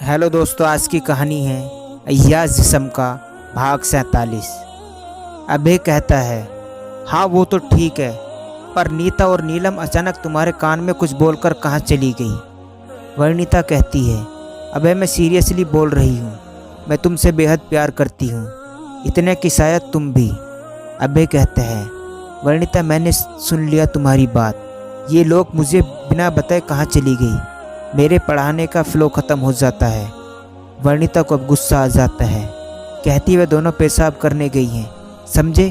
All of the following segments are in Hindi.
हेलो दोस्तों, आज की कहानी है अय्याज जिस्म का भाग 47। अभय कहता है, हाँ वो तो ठीक है, पर नीता और नीलम अचानक तुम्हारे कान में कुछ बोलकर कहाँ चली गई? वर्णिता कहती है, अभय मैं सीरियसली बोल रही हूँ, मैं तुमसे बेहद प्यार करती हूँ, इतने कि शायद तुम भी। अभय कहता है, वर्णिता मैंने सुन लिया तुम्हारी बात, ये लोग मुझे बिना बताए कहाँ चली गई? मेरे पढ़ाने का फ्लो ख़त्म हो जाता है। वर्णिता को अब गुस्सा आ जाता है, कहती वे दोनों पेशाब करने गई हैं, समझे?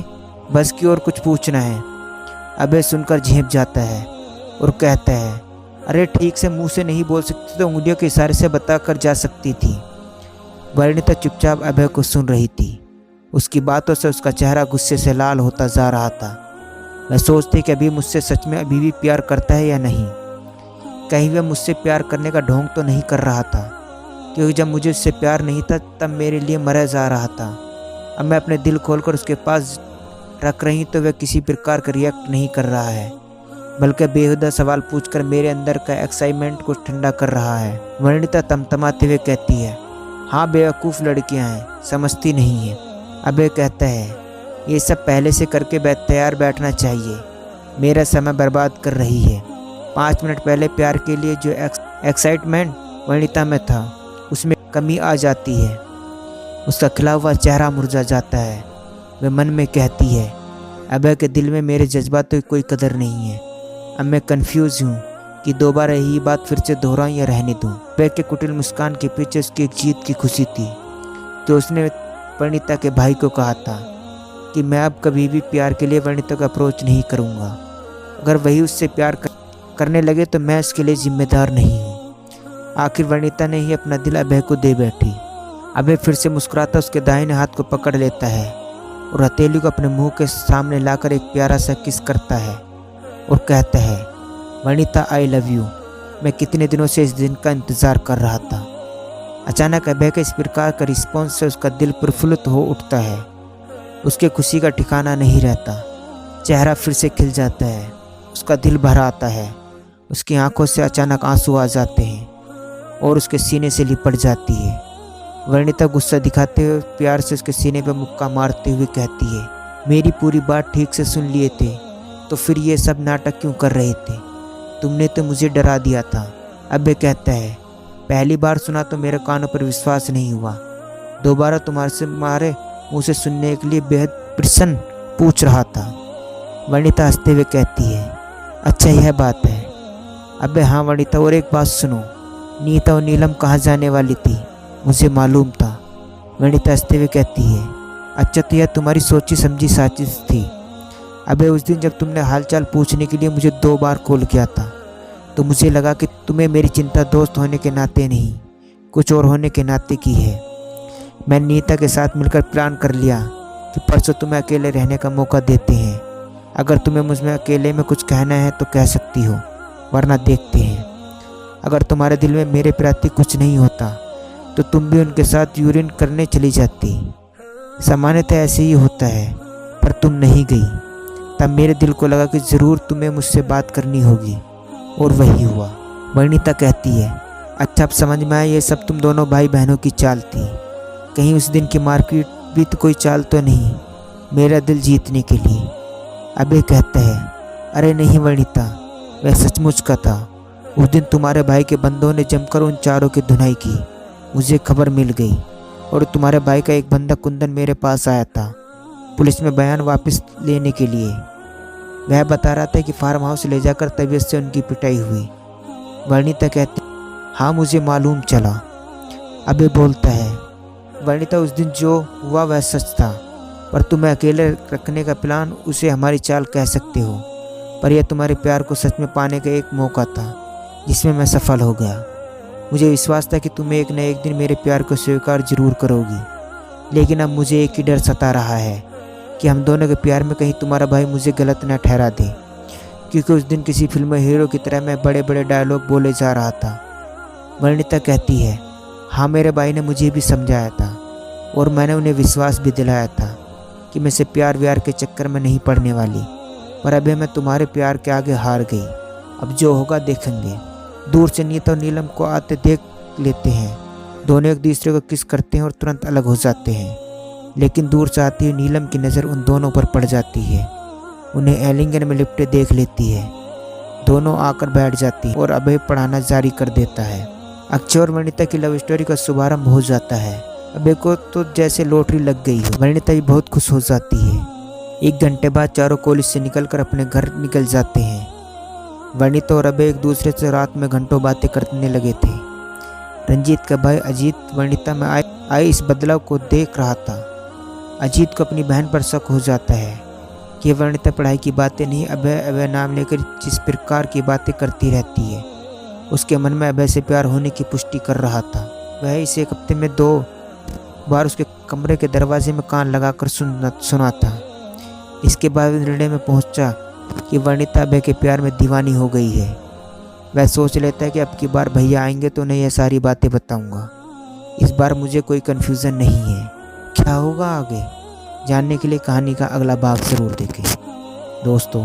बस की और कुछ पूछना है। अबे सुनकर झेंप जाता है और कहता है, अरे ठीक से मुंह से नहीं बोल सकती तो उंगलियों के इशारे से बता कर जा सकती थी। वर्णिता चुपचाप अभय को सुन रही थी। उसकी बातों से उसका चेहरा गुस्से से लाल होता जा रहा था। मैं सोचती कि अभी मुझसे सच में अभी भी प्यार करता है या नहीं, कहीं वह मुझसे प्यार करने का ढोंग तो नहीं कर रहा था, क्योंकि जब मुझे उससे प्यार नहीं था तब मेरे लिए मरा जा रहा था। अब मैं अपने दिल खोलकर उसके पास रख रही तो वह किसी प्रकार का रिएक्ट नहीं कर रहा है, बल्कि बेहुदा सवाल पूछकर मेरे अंदर का एक्साइटमेंट को ठंडा कर रहा है। वर्णिता तमतमाते हुए कहती है, हाँ बेवकूफ़ लड़कियां हैं, समझती नहीं है। अबे कहता है, ये सब पहले से करके तैयार बैठना चाहिए, मेरा समय बर्बाद कर रही है। 5 मिनट पहले प्यार के लिए जो एक्साइटमेंट वर्णिता में था उसमें कमी आ जाती है। उसका खिला हुआ चेहरा मुरझा जाता है। वह मन में कहती है, अभय के दिल में मेरे जज्बातों की कोई कदर नहीं है। अब मैं कंफ्यूज हूँ कि दोबारा यही बात फिर से दोहराऊं या रहने दूँ। अभय के कुटिल मुस्कान के पीछे उसकी एक जीत की खुशी थी, जो उसने वर्णिता के भाई को कहा था कि मैं अब कभी भी प्यार के लिए वर्णिता को अप्रोच नहीं करूँगा। अगर वही उससे प्यार करने लगे तो मैं इसके लिए जिम्मेदार नहीं हूँ। आखिर वर्णिता ने ही अपना दिल अभय को दे बैठी। अभय फिर से मुस्कुराता उसके दाहिने हाथ को पकड़ लेता है और हथेली को अपने मुंह के सामने लाकर एक प्यारा सा किस करता है और कहता है, वर्णिता आई लव यू, मैं कितने दिनों से इस दिन का इंतज़ार कर रहा था। अचानक अभय के इस प्रकार का रिस्पॉन्स से उसका दिल प्रफुल्लित हो उठता है। उसके खुशी का ठिकाना नहीं रहता, चेहरा फिर से खिल जाता है, उसका दिल भर आता है। उसकी आंखों से अचानक आंसू आ जाते हैं और उसके सीने से लिपट जाती है। वर्णिता गुस्सा दिखाते हुए प्यार से उसके सीने पर मुक्का मारते हुए कहती है, मेरी पूरी बात ठीक से सुन लिए थे तो फिर ये सब नाटक क्यों कर रहे थे? तुमने तो मुझे डरा दिया था। अबे कहता है, पहली बार सुना तो मेरे कानों पर विश्वास नहीं हुआ, दोबारा तुम्हारे मुँह से सुनने के लिए बेहद प्रसन्न पूछ रहा था। वर्णिता हंसते हुए कहती है, अच्छा यह बात है। अबे हाँ वर्णिता, और एक बात सुनो, नीता और नीलम कहाँ जाने वाली थी मुझे मालूम था। वर्णिता हंसते हुए कहती है, अच्छा तो यह तुम्हारी सोची समझी साजिश थी। अबे उस दिन जब तुमने हालचाल पूछने के लिए मुझे 2 बार कॉल किया था तो मुझे लगा कि तुम्हें मेरी चिंता दोस्त होने के नाते नहीं, कुछ और होने के नाते की है। मैंने नीता के साथ मिलकर प्लान कर लिया कि परसों तुम्हें अकेले रहने का मौका देते हैं। अगर तुम्हें मुझमें अकेले में कुछ कहना है तो कह सकती हो, वरना देखते हैं। अगर तुम्हारे दिल में मेरे प्रति कुछ नहीं होता तो तुम भी उनके साथ यूरिन करने चली जाती। सामान्यतः ऐसे ही होता है, पर तुम नहीं गई। तब मेरे दिल को लगा कि ज़रूर तुम्हें मुझसे बात करनी होगी, और वही हुआ। वर्णिता कहती है, अच्छा अब समझ में आया, ये सब तुम दोनों भाई बहनों की चाल थी। कहीं उस दिन की मार्केट भी तो कोई चाल तो नहीं मेरा दिल जीतने के लिए? अबे कहता है, अरे नहीं वर्णिता, वह सचमुच का था। उस दिन तुम्हारे भाई के बंदों ने जमकर उन चारों की धुनाई की, मुझे खबर मिल गई और तुम्हारे भाई का एक बंदा कुंदन मेरे पास आया था पुलिस में बयान वापस लेने के लिए। वह बता रहा था कि फार्म हाउस ले जाकर तबीयत से उनकी पिटाई हुई। वर्णिता कहती, हाँ मुझे मालूम चला। अबे बोलता है, वर्णिता उस दिन जो हुआ वह सच था, पर तुम्हें अकेले रखने का प्लान उसे हमारी चाल कह सकते हो। पर यह तुम्हारे प्यार को सच में पाने का एक मौका था जिसमें मैं सफल हो गया। मुझे विश्वास था कि तुम एक न एक दिन मेरे प्यार को स्वीकार जरूर करोगी, लेकिन अब मुझे एक ही डर सता रहा है कि हम दोनों के प्यार में कहीं तुम्हारा भाई मुझे गलत न ठहरा दे, क्योंकि उस दिन किसी फिल्म में हीरो की तरह मैं बड़े बड़े डायलॉग बोले जा रहा था। वर्णिता कहती है, हाँ मेरे भाई ने मुझे भी समझाया था और मैंने उन्हें विश्वास भी दिलाया था कि मैं से प्यार व्यार के चक्कर में नहीं पड़ने वाली, पर अभी मैं तुम्हारे प्यार के आगे हार गई। अब जो होगा देखेंगे। दूर से नीता और नीलम को आते देख लेते हैं दोनों एक दूसरे को किस करते हैं और तुरंत अलग हो जाते हैं, लेकिन दूर से आती हुई नीलम की नज़र उन दोनों पर पड़ जाती है। उन्हें एलिंगन में लिपटे देख लेती है। दोनों आकर बैठ जाती है और अभय पढ़ाना जारी कर देता है। अक्षय और वनिता की लव स्टोरी का शुभारंभ हो जाता है। अभय को तो जैसे लॉटरी लग गई हो। वनिता भी बहुत खुश हो जाती है। 1 घंटे बाद चारों कॉलेज से निकलकर अपने घर निकल जाते हैं। वनिता और अभय एक दूसरे से रात में घंटों बातें करने लगे थे। रंजीत का भाई अजीत वनिता में आए इस बदलाव को देख रहा था। अजीत को अपनी बहन पर शक हो जाता है कि वनिता पढ़ाई की बातें नहीं, अभय नाम लेकर जिस प्रकार की बातें करती रहती है, उसके मन में अभय से प्यार होने की पुष्टि कर रहा था। वह इसे 1 हफ्ते में 2 बार उसके कमरे के दरवाजे में कान लगाकर सुना था। इसके बाद निर्णय में पहुंचा कि वनिता अभय के प्यार में दीवानी हो गई है। वह सोच लेता है कि अब की बार भैया आएंगे तो उन्हें यह सारी बातें बताऊंगा। इस बार मुझे कोई कन्फ्यूज़न नहीं है। क्या होगा आगे जानने के लिए कहानी का अगला भाग ज़रूर देखें। दोस्तों,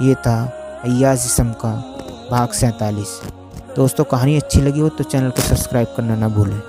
ये था अय्याज़ जिस्म का भाग 47। दोस्तों, कहानी अच्छी लगी हो तो चैनल को सब्सक्राइब करना ना भूलें।